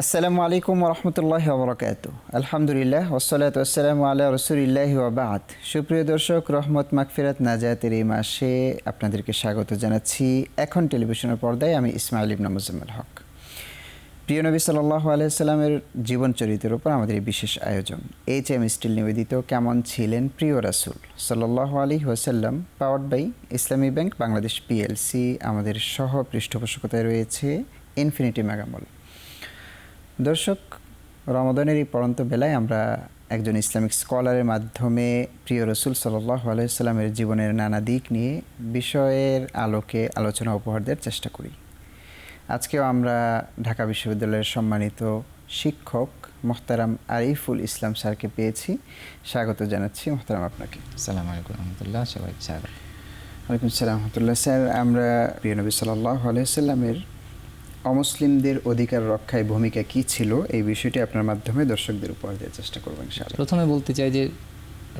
আসসালামু আলাইকুম ওরহমতুল্লাহি ওয়াবারাকাতুহু। আলহামদুলিল্লাহ ওয়াসসালাতু ওয়াসসালামু আলা রাসূলিল্লাহি ওয়া বা'দ। সুপ্রিয় দর্শক, রহমত মাগফিরাত নাজাতের এই মাসে আপনাদেরকে স্বাগত জানাচ্ছি। এখন টেলিভিশনের পর্দায় আমি ইসমাইল ইবনে মুজাম্মেল হক। প্রিয় নবী সাল্লাল্লাহু আলাইহি সাল্লামের জীবন চরিত্রের উপর আমাদের এই বিশেষ আয়োজন HM স্টিল নিবেদিত কেমন ছিলেন প্রিয় রাসূল সাল্লাল্লাহু আলাইহি ওয়াসাল্লাম, powered by Islami bank Bangladesh PLC। আমাদের সহ পৃষ্ঠপোষকতায় রয়েছে ইনফিনিটি মেগামল। দর্শক, রমাদানের এই পড়ন্ত বেলায় আমরা একজন ইসলামিক স্কলারের মাধ্যমে প্রিয় রসুল সাল্লাল্লাহু আলাইহি সাল্লামের জীবনের নানা দিক নিয়ে বিষয়ের আলোকে আলোচনা উপহার দেওয়ার চেষ্টা করি। আজকেও আমরা ঢাকা বিশ্ববিদ্যালয়ের সম্মানিত শিক্ষক মোহতারাম আরিফুল ইসলাম স্যারকে পেয়েছি। স্বাগত জানাচ্ছি মোহতারাম আপনাকে। আসসালামু আলাইকুম রহমতুল্লাহ। সবাইকে স্বাগত। ওয়ালাইকুম আসসালাম রহমতুল্লাহ। স্যার, আমরা প্রিয় নবী সাল্লাল্লাহু আলাইহি সাল্লামের অমুসলিমদের অধিকার রক্ষায় ভূমিকা কী ছিল, এই বিষয়টি আপনার মাধ্যমে দর্শকদের উপহার দেওয়ার চেষ্টা করবেন ইনশাআল্লাহ। প্রথমে বলতে চাই যে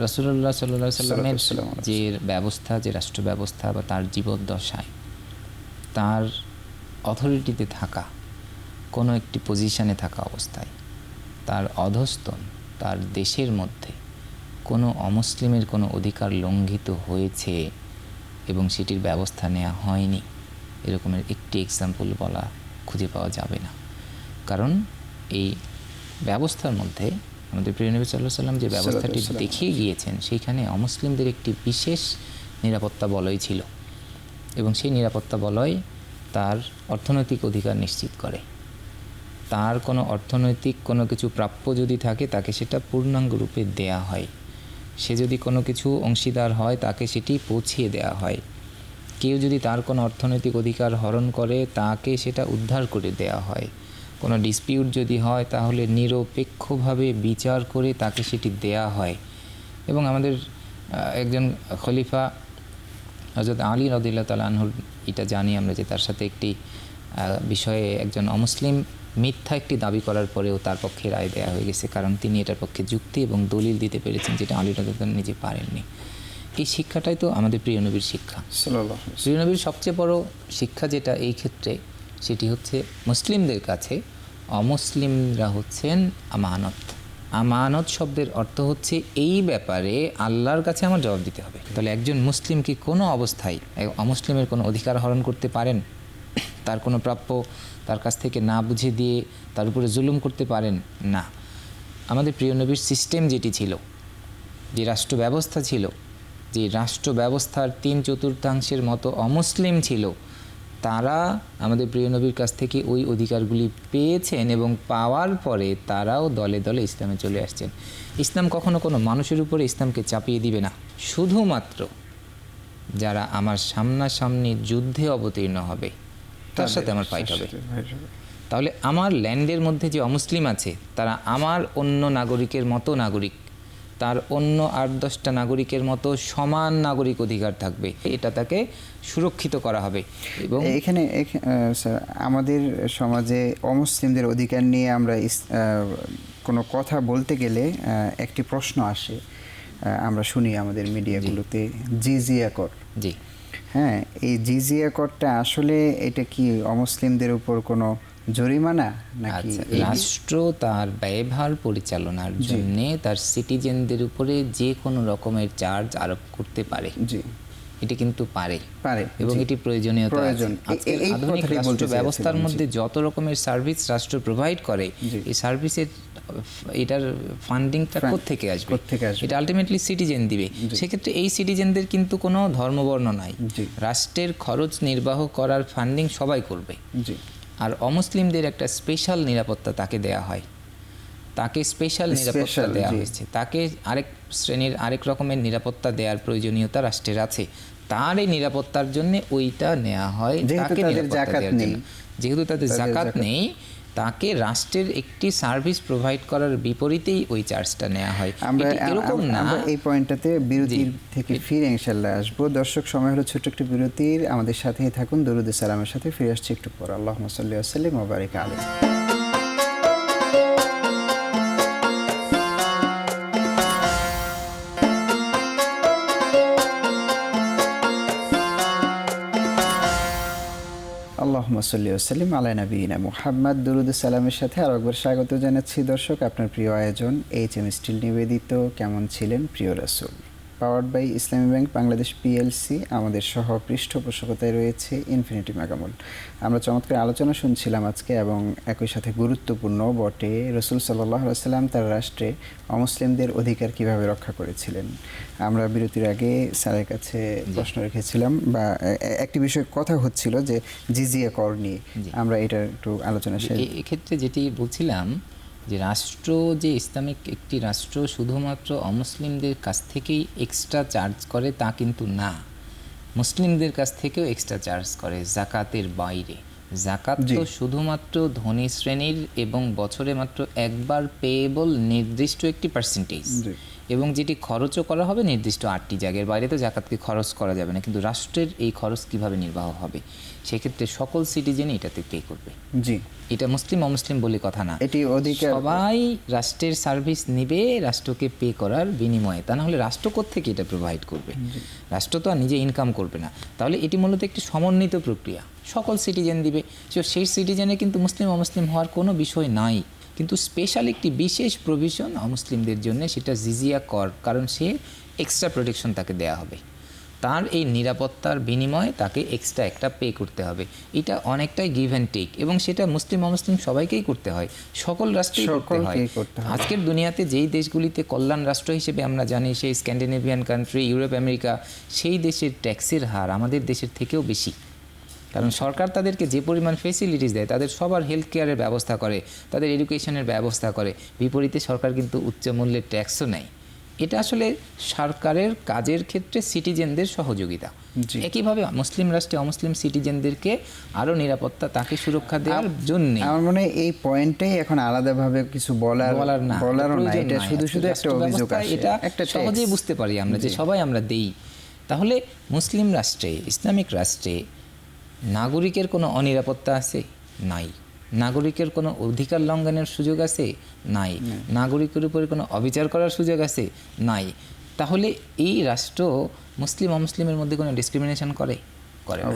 রাসূলুল্লাহ সাল্লাল্লাহু আলাইহি সাল্লামের যে ব্যবস্থা, যে রাষ্ট্র ব্যবস্থা বা তার জীবদ্দশায় তার অথরিটিতে থাকা, কোনো একটি পজিশনে থাকা অবস্থায় তার অধস্তন তার দেশের মধ্যে কোনো অমুসলিমের কোনো অধিকার লঙ্ঘিত হয়েছে এবং সেটির ব্যবস্থা নেওয়া হয়নি, এরকমের একটি এক্সাম্পল বলা খুঁজে পাওয়া যাবে না। কারণ এই ব্যবস্থার মধ্যে আমাদের প্রিয় নবী সাল্লাল্লাহু আলাইহি সাল্লাম যে ব্যবস্থাটি দেখিয়ে গিয়েছেন, সেইখানে অমুসলিমদের একটি বিশেষ নিরাপত্তা বলয় ছিল এবং সেই নিরাপত্তা বলয় তার অর্থনৈতিক অধিকার নিশ্চিত করে। তার কোনো অর্থনৈতিক কোনো কিছু প্রাপ্য যদি থাকে তাকে সেটা পূর্ণাঙ্গ রূপে দেয়া হয়। সে যদি কোনো কিছু অংশীদার হয় তাকে সেটি পৌঁছিয়ে দেয়া হয়। কেউ যদি তার কোনো অর্থনৈতিক অধিকার হরণ করে তাকে সেটা উদ্ধার করে দেয়া হয়। কোনো ডিসপিউট যদি হয় তাহলে নিরপেক্ষভাবে বিচার করে তাকে সেটি দেয়া হয়। এবং আমাদের একজন খলিফা হযরত আলী রাদিয়াল্লাহু তাআলা আনহুর এটা জানি আমরা যে তার সাথে একটি বিষয়ে একজন অমুসলিম মিথ্যা একটি দাবি করার পরেও তার পক্ষে রায় দেওয়া হয়ে গেছে, কারণ তিনি এটার পক্ষে যুক্তি এবং দলিল দিতে পেরেছেন যেটা আলী রাদিয়াল্লাহু তাআলা নিজে পারেননি। এই শিক্ষাটাই তো আমাদের প্রিয় নবীর শিক্ষা। প্রিয় নবীর সবচেয়ে বড় শিক্ষা যেটা এই ক্ষেত্রে, সেটি হচ্ছে মুসলিমদের কাছে অমুসলিমরা হচ্ছেন আমানত। আমানত শব্দের অর্থ হচ্ছে এই ব্যাপারে আল্লাহর কাছে আমার জবাব দিতে হবে। তাহলে একজন মুসলিম কি কোনো অবস্থায় অমুসলিমের কোনো অধিকার হরণ করতে পারেন? তার কোনো প্রাপ্য তার কাছ থেকে না বুঝে দিয়ে তার উপরে জুলুম করতে পারেন না। আমাদের প্রিয় নবীর সিস্টেম যেটি ছিল, যে রাষ্ট্র ব্যবস্থা ছিল, যে রাষ্ট্র ব্যবস্থার 3/4 মতো অমুসলিম ছিল, তারা আমাদের প্রিয় নবীর কাছ থেকে ওই অধিকারগুলি পেয়েছেন এবং পাওয়ার পরে তারাও দলে দলে ইসলামে চলে আসছেন। ইসলাম কখনো কোনো মানুষের উপরে ইসলামকে চাপিয়ে দিবে না। শুধুমাত্র যারা আমার সামনাসামনি যুদ্ধে অবতীর্ণ হবে তার সাথে আমার ফাইট হবে। তাহলে আমার ল্যান্ডের মধ্যে যে অমুসলিম আছে তারা আমার অন্য নাগরিকের মতো নাগরিক, তার অন্য 8-10টা নাগরিকের মতো সমান নাগরিক অধিকার থাকবে, এটা তাকে সুরক্ষিত করা হবে। এবং এখানে স্যার, আমাদের সমাজে অমুসলিমদের অধিকার নিয়ে আমরা কোনো কথা বলতে গেলে একটি প্রশ্ন আসে, আমরা শুনি আমাদের মিডিয়াগুলোতে, জিজিয়া কর। জি হ্যাঁ, এই জিজিয়া করটা আসলে এটা কি অমুসলিমদের উপর কোনো জরিমানা নাকি? রাষ্ট্র তার ব্যয়ভার পরিচালনার জন্য তার সিটিজেনদের উপরে যে কোনো রকমের চার্জ আরোপ করতে পারে। জি, এটা কিন্তু পারে এবং এটি প্রয়োজনীয়তা আছে। আধুনিক রাষ্ট্র ব্যবস্থার মধ্যে যত রকমের সার্ভিস রাষ্ট্র প্রোভাইড করে, এই সার্ভিসের এটার ফান্ডিংটা কোত্থেকে আসবে? এটা আলটিমেটলি সিটিজেন দিবে। সেক্ষেত্রে এই সিটিজেনদের কিন্তু কোনো ধর্মবর্ণ নাই। রাষ্ট্রের খরচ নির্বাহ করার ফান্ডিং সবাই করবে। আর অমুসলিমদের একটা স্পেশাল নিরাপত্তা তাকে দেয়া হয়, তাকে স্পেশাল নিরাপত্তা দেওয়া হয়েছে। তাকে আরেক শ্রেণীর আরেক রকমের নিরাপত্তা দেওয়ার প্রয়োজনীয়তা রাষ্ট্রের আছে। তার এই নিরাপত্তার জন্য ওইটা নেওয়া হয়। তাকে যেহেতু তাদের জাকাত নেই, তাকে রাষ্ট্রের একটি সার্ভিস প্রোভাইড করার বিপরীতেই ওই চার্জটা নেওয়া হয়। এরকম না। এই পয়েন্টটাতে বিরতির থেকে ফিরে ইনশাআল্লাহ আসবো। দর্শক, সময় হলো ছোট্ট একটি বিরতির, আমাদের সাথেই থাকুন। দরুদ সালামের সাথে ফিরে আসছি একটু পর। আল্লাহুম্মা সাল্লি ওয়া সাল্লিম ওয়া বারিক আলাইহি। আল্লাহুম্মা আল্লাহুম্মা সাল্লি ওয়া সাল্লিম আলা নবিয়িনা মুহাম্মদ। দুরুদ ও সালামের সাথে আরো একবার স্বাগত জানাচ্ছি দর্শক আপনার প্রিয় আয়োজন এইচএম স্টিল নিবেদিত কেমন ছিলেন প্রিয় রাসূল, powered by Islami bank Bangladesh PLC. আমাদের সহ পৃষ্ঠপোষকতায় রয়েছে ইনফিনিটি মেগামল। আমরা চমৎকার আলোচনা শুনছিলাম আজকে এবং একই সাথে গুরুত্বপূর্ণ বটে রাসূল সাল্লাল্লাহু আলাইহি ওয়াসাল্লাম তার রাষ্ট্রে অমুসলিমদের অধিকার কিভাবে রক্ষা করেছিলেন। আমরা বিরতির আগে স্যারের কাছে প্রশ্ন রেখেছিলাম বা একটি বিষয়ে কথা হচ্ছিল যে জিজিয়া কর নিয়ে, আমরা এটা একটু আলোচনা শেষ। এক্ষেত্রে যেটি বলছিলাম যে রাষ্ট্র, যে ইসলামিক একটি রাষ্ট্র শুধুমাত্র অমুসলিমদের কাছ থেকেই এক্সট্রা চার্জ করে তা কিন্তু না, মুসলিমদের কাছ থেকেও এক্সট্রা চার্জ করে জাকাতের বাইরে। জাকাত তো শুধুমাত্র ধনী শ্রেণীর এবং বছরে মাত্র একবার পেয়েবল নির্দিষ্ট একটি পার্সেন্টেজ, এবং যেটি খরচও করা হবে নির্দিষ্ট 8টি জায়গার বাইরে তো জাকাতকে খরচ করা যাবে না। কিন্তু রাষ্ট্রের এই খরচ কিভাবে নির্বাহ হবে, সেক্ষেত্রে সকল সিটিজেনই এটাতে পে করবে। জি, এটা মুসলিম অমুসলিম বলে কথা না, এটি অধিকার, সবাই রাষ্ট্রের সার্ভিস নেবে রাষ্ট্রকে পে করার বিনিময়ে। তা না হলে রাষ্ট্র কোত্থেকে এটা প্রোভাইড করবে? রাষ্ট্র তো আর নিজে ইনকাম করবে না। তাহলে এটি মূলত একটি সমন্বিত প্রক্রিয়া, সকল সিটিজেন দিবে। সেই সিটিজেনে কিন্তু মুসলিম অমুসলিম হওয়ার কোনো বিষয় নাই, কিন্তু স্পেশাল একটি বিশেষ প্রভিশন অমুসলিমদের জন্য, সেটা জিজিয়া কর। কারণ সে এক্সট্রা প্রোটেকশন তাকে দেয়া হবে, তার এই নিরাপত্তার বিনিময়ে তাকে এক্সট্রা একটা পে করতে হবে। এটা অনেকটাই গিভ অ্যান্ড টেক, এবং সেটা মুসলিম অমুসলিম সবাইকেই করতে হয়, সকল রাষ্ট্রেই করতে হয়। আজকের দুনিয়াতে যেই দেশগুলিতে কল্যাণ রাষ্ট্র হিসেবে আমরা জানি, সেই স্ক্যান্ডিনেভিয়ান কান্ট্রি, ইউরোপ, আমেরিকা, সেই দেশের ট্যাক্সের হার আমাদের দেশের থেকেও বেশি। কারণ সরকার তাদেরকে যে পরিমাণ ফেসিলিটিস দেয়, তাদের সবার হেলথ কেয়ারের ব্যবস্থা করে, তাদের এডুকেশনের ব্যবস্থা করে, বিপরীতে সরকার কিন্তু উচ্চ মূল্যের ট্যাক্সও নেয়। এটা আসলে সরকারের কাজের ক্ষেত্রে সিটিজেনদের সহযোগিতা। একইভাবে মুসলিম রাষ্ট্রে অমুসলিম সিটিজেনদেরকে আরও নিরাপত্তা, তাকে সুরক্ষা দেওয়ার জন্য। আমার মনে হয় এই পয়েন্টটাই এখন আলাদাভাবে কিছু বলারও না, এটা শুধু একটা অভিযোগ আসে, এটা একটা সহজেই বুঝতে পারি আমরা যে সবাই আমরা দেই। তাহলে মুসলিম রাষ্ট্রে, ইসলামিক রাষ্ট্রে নাগরিকের কোনো অনিরাপত্তা আছে? নাই। নাগরিকের কোনো অধিকার লঙ্ঘনের সুযোগ আছে? নাই। নাগরিকের উপরে কোনো অবিচার করার সুযোগ আছে? নাই। তাহলে এই রাষ্ট্র মুসলিম অমুসলিমের মধ্যে কোনো ডিসক্রিমিনেশন করে? করে না।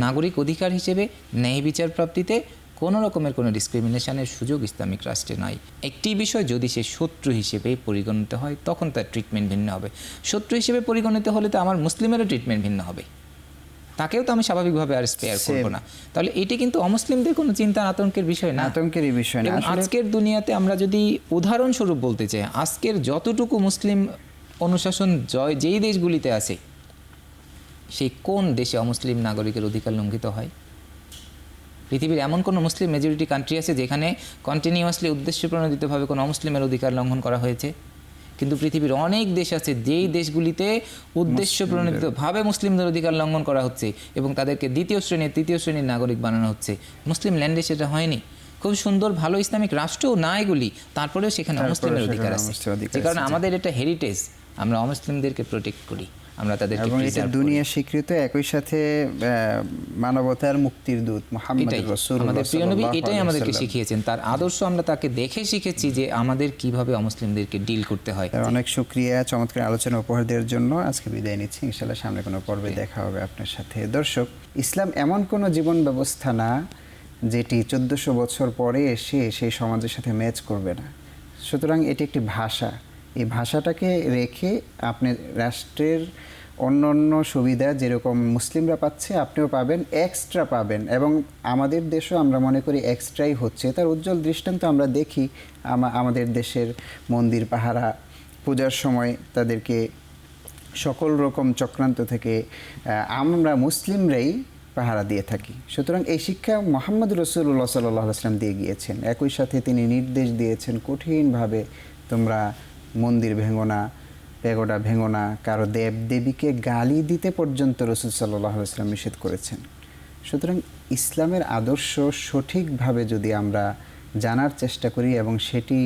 নাগরিক অধিকার হিসেবে ন্যায় বিচার প্রাপ্তিতে কোনো রকমের কোনো ডিসক্রিমিনেশনের সুযোগ ইসলামিক রাষ্ট্রে নাই। একটি বিষয়, যদি সে শত্রু হিসেবে পরিগণিত হয় তখন তার ট্রিটমেন্ট ভিন্ন হবে। শত্রু হিসেবে পরিগণিত হলে তো আমার মুসলিমেরও ট্রিটমেন্ট ভিন্ন হবে, তাকেও তো আমি স্বাভাবিকভাবে আর স্পেয়ার করবো না। তাহলে এটি কিন্তু অমুসলিমদের কোনো চিন্তার আতঙ্কের বিষয় না, আতঙ্কেরই বিষয় না। আজকের দুনিয়াতে আমরা যদি উদাহরণস্বরূপ বলতে চাই, আজকের যতটুকু মুসলিম অনুশাসন যেই দেশগুলিতে আছে, সেই কোন দেশে অমুসলিম নাগরিকের অধিকার লঙ্ঘিত হয়? পৃথিবীর এমন কোনো মুসলিম মেজরিটি কান্ট্রি আছে যেখানে কন্টিনিউয়াসলি উদ্দেশ্য প্রণোদিতভাবে কোনো মুসলিমের অধিকার লঙ্ঘন করা হয়েছে? কিন্তু পৃথিবীর অনেক দেশ আছে যেই দেশগুলিতে উদ্দেশ্য প্রণোদিতভাবে মুসলিমদের অধিকার লঙ্ঘন করা হচ্ছে এবং তাদেরকে দ্বিতীয় শ্রেণীর, তৃতীয় শ্রেণীর নাগরিক বানানো হচ্ছে। মুসলিম ল্যান্ডে সেটা হয়নি। খুব সুন্দর ভালো ইসলামিক রাষ্ট্রও না এগুলি, তারপরেও সেখানে মুসলিমের অধিকার আছে। যে কারণে আমাদের এটা হেরিটেজ, আমরা অমুসলিমদেরকে প্রোটেক্ট করি, আমরা তাদেরকে দুনিয়া স্বীকৃত, একই সাথে মানবতার মুক্তির দূত মুহাম্মদ রাসূলুল্লাহ, আমাদের প্রিয় নবী এটাই আমাদেরকে শিখিয়েছেন। তার আদর্শ আমরা তাকে দেখে শিখেছি যে আমাদের কিভাবে অমুসলিমদেরকে ডিল করতে হয়। অনেক শুকরিয়া চমৎকার আলোচনা উপহার দেওয়ার জন্য। আজকে বিদায় নিচ্ছি, ইনশাআল্লাহ সামনে কোনো পর্বে দেখা হবে আপনার সাথে। দর্শক, ইসলাম এমন কোনো জীবন ব্যবস্থা না যেটি 1400 বছর পরে এসে সেই সমাজের সাথে ম্যাচ করবে না। সুতরাং এটি একটি ভাষা, এই ভাষাটাকে রেখে আপনি রাষ্ট্রের অন্য সুবিধা যেরকম মুসলিমরা পাচ্ছে আপনিও পাবেন, এক্সট্রা পাবেন, এবং আমাদের দেশও আমরা মনে করি এক্সট্রাই হচ্ছে। তার উজ্জ্বল দৃষ্টান্ত আমরা দেখি আমাদের দেশের মন্দির পাহারা, পূজার সময় তাদেরকে সকল রকম চক্রান্ত থেকে আমরা মুসলিমরাই পাহারা দিয়ে থাকি। সুতরাং এই শিক্ষা মুহাম্মদ রাসূলুল্লাহ সাল্লাল্লাহু আলাইহি ওয়াসাল্লাম দিয়ে গিয়েছেন। একই সাথে তিনি নির্দেশ দিয়েছেন কঠিনভাবে, তোমরা মন্দির ভেঙো না, পেগোডা ভেঙো না, কারো দেব দেবীকে গালি দিতে পর্যন্ত রাসূল সাল্লাল্লাহু আলাইহি ওয়াসাল্লাম নিষেধ করেছেন। সুতরাং ইসলামের আদর্শ সঠিকভাবে যদি আমরা জানার চেষ্টা করি এবং সেটি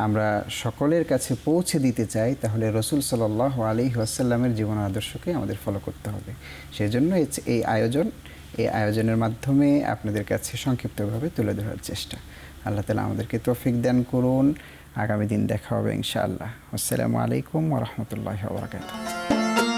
আমরা সকলের কাছে পৌঁছে দিতে চাই, তাহলে রাসূল সাল্লাল্লাহু আলাইহি ওয়াসাল্লামের জীবন আদর্শকে আমাদের ফলো করতে হবে। সেজন্য এই আয়োজনের মাধ্যমে আপনাদের কাছে সংক্ষিপ্তভাবে তুলে ধরার চেষ্টা। আল্লাহ তাআলা আমাদেরকে তৌফিক দান করুন। আগামী দিন দেখা হবে ইনশাআল্লাহ। আসসালামু আলাইকুম ওয়া রাহমাতুল্লাহি ওয়া বারাকাতুহু।